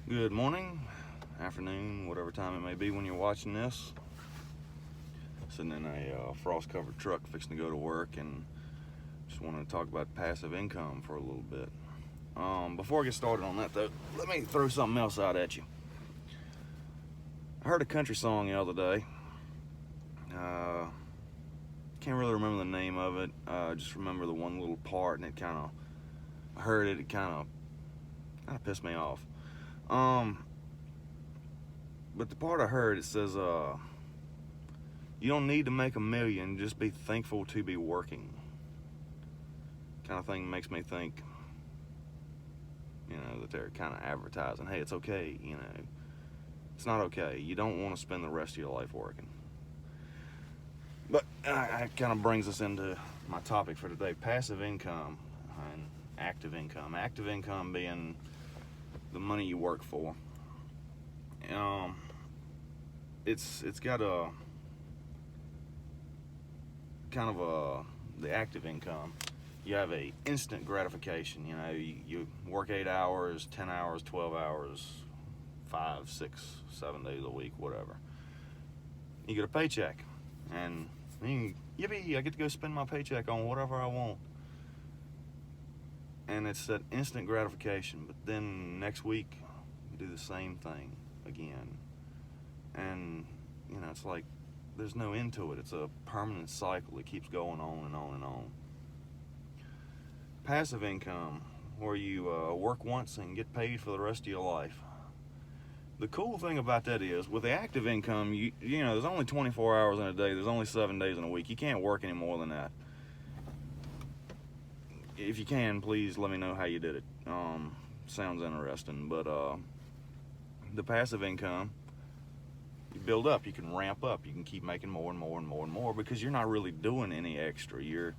Good morning, afternoon, whatever time it may be when you're watching this. Sitting in a frost-covered truck fixing to go to work, and just wanted to talk about passive income for a little bit. Before I get started on that though, let me throw something else out at you. I heard a country song the other day. Can't really remember the name of it. Just remember the one little part, and I heard it. It kind of pissed me off. But the part I heard, it says, you don't need to make a million, just be thankful to be working. Kind of thing makes me think, that they're kind of advertising, hey, it's okay, It's not okay. You don't want to spend the rest of your life working. But that kind of brings us into my topic for today, passive income and active income. Active income being the money you work for. It's got a kind of the active income. You have a instant gratification. You work 8 hours, 10 hours, 12 hours, 5, 6, 7 days a week, whatever. You get a paycheck, and yippee, I get to go spend my paycheck on whatever I want. And it's that instant gratification. But then next week, you do the same thing again. And, it's like there's no end to it. It's a permanent cycle. It keeps going on and on and on. Passive income, where you work once and get paid for the rest of your life. The cool thing about that is, with the active income, there's only 24 hours in a day. There's only 7 days in a week. You can't work any more than that. If you can, please let me know how you did it. Sounds interesting. But the passive income, you build up. You can ramp up. You can keep making more and more and more and more because you're not really doing any extra. You're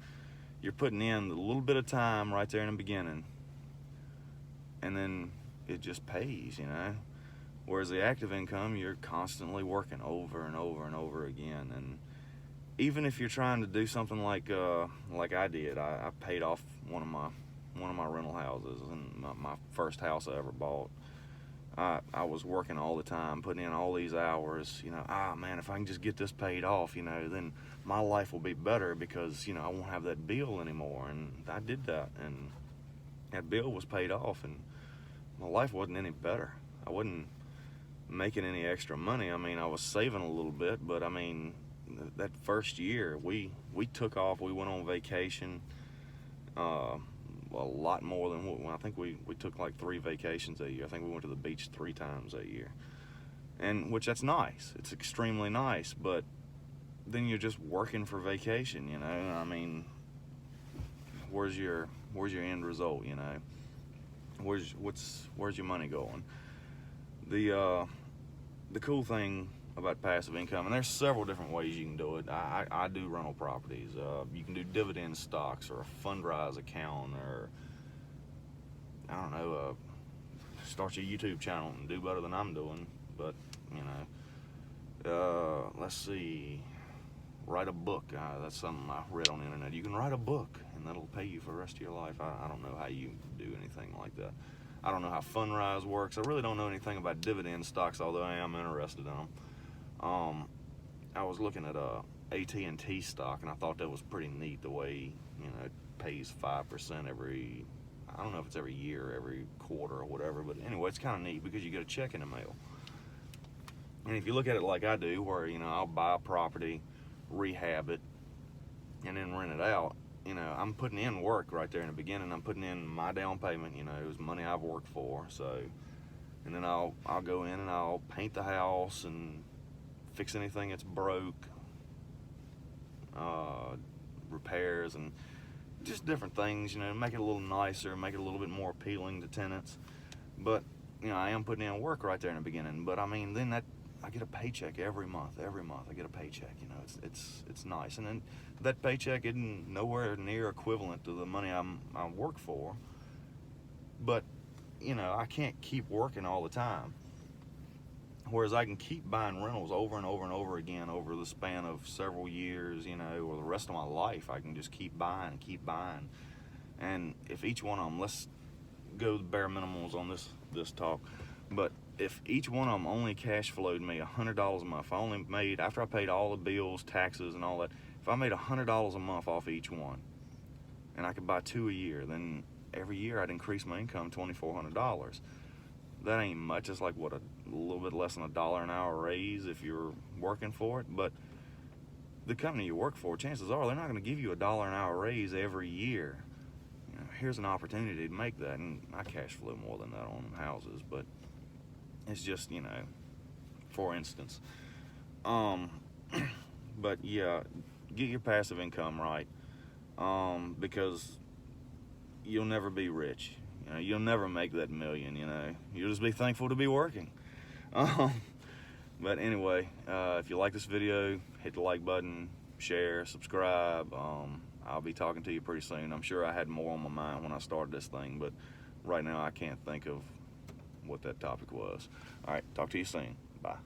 putting in a little bit of time right there in the beginning, and then it just pays, Whereas the active income, you're constantly working over and over and over again. And even if you're trying to do something like I did, I paid off one of my rental houses, and my first house I ever bought. I was working all the time, putting in all these hours. Man, if I can just get this paid off, then my life will be better because I won't have that bill anymore. And I did that, and that bill was paid off, and my life wasn't any better. I wasn't making any extra money. I was saving a little bit, but that first year we took off. We went on vacation. A lot more than I think we took like 3 vacations a year. I think we went to the beach 3 times a year, and which that's nice. It's extremely nice, but then you're just working for vacation. Where's your end result? Where's your money going? The cool thing about passive income, and there's several different ways you can do it. I do rental properties. You can do dividend stocks or a Fundrise account, or I don't know, start your YouTube channel and do better than I'm doing. But let's see, write a book. That's something I read on the internet. You can write a book, and that'll pay you for the rest of your life. I don't know how you do anything like that. I don't know how Fundrise works. I really don't know anything about dividend stocks, although I am interested in them. I was looking at AT&T stock, and I thought that was pretty neat, the way it pays 5% every, I don't know if it's every year, every quarter, or whatever, but anyway, it's kind of neat because you get a check in the mail. And if you look at it like I do, where I'll buy a property, rehab it, and then rent it out, I'm putting in work right there in the beginning. I'm putting in my down payment. It was money I've worked for. So, and then I'll go in and I'll paint the house and fix anything that's broke, repairs, and just different things. Make it a little nicer, make it a little bit more appealing to tenants. But I am putting in work right there in the beginning. But then I get a paycheck every month. Every month I get a paycheck. It's nice. And then that paycheck isn't nowhere near equivalent to the money I work for. But I can't keep working all the time. Whereas I can keep buying rentals over and over and over again over the span of several years, or the rest of my life. I can just keep buying and keep buying. And if each one of them, let's go bare minimums on this talk. But if each one of them only cash flowed me $100 a month, if I only made, after I paid all the bills, taxes, and all that, if I made $100 a month off each one, and I could buy 2 a year, then every year I'd increase my income $2,400. That ain't much. It's like, what, a little bit less than $1 an hour raise if you're working for it. But the company you work for, chances are they're not going to give you $1 an hour raise every year. You know, here's an opportunity to make that, and I cash flow more than that on houses, but it's just, you know, for instance. But yeah, get your passive income right, because you'll never be rich. You know, you'll never make that million. You know, you'll just be thankful to be working. But anyway, if you like this video, hit the like button, share, subscribe. I'll be talking to you pretty soon. I'm sure I had more on my mind when I started this thing, but right now I can't think of what that topic was. All right, talk to you soon. Bye.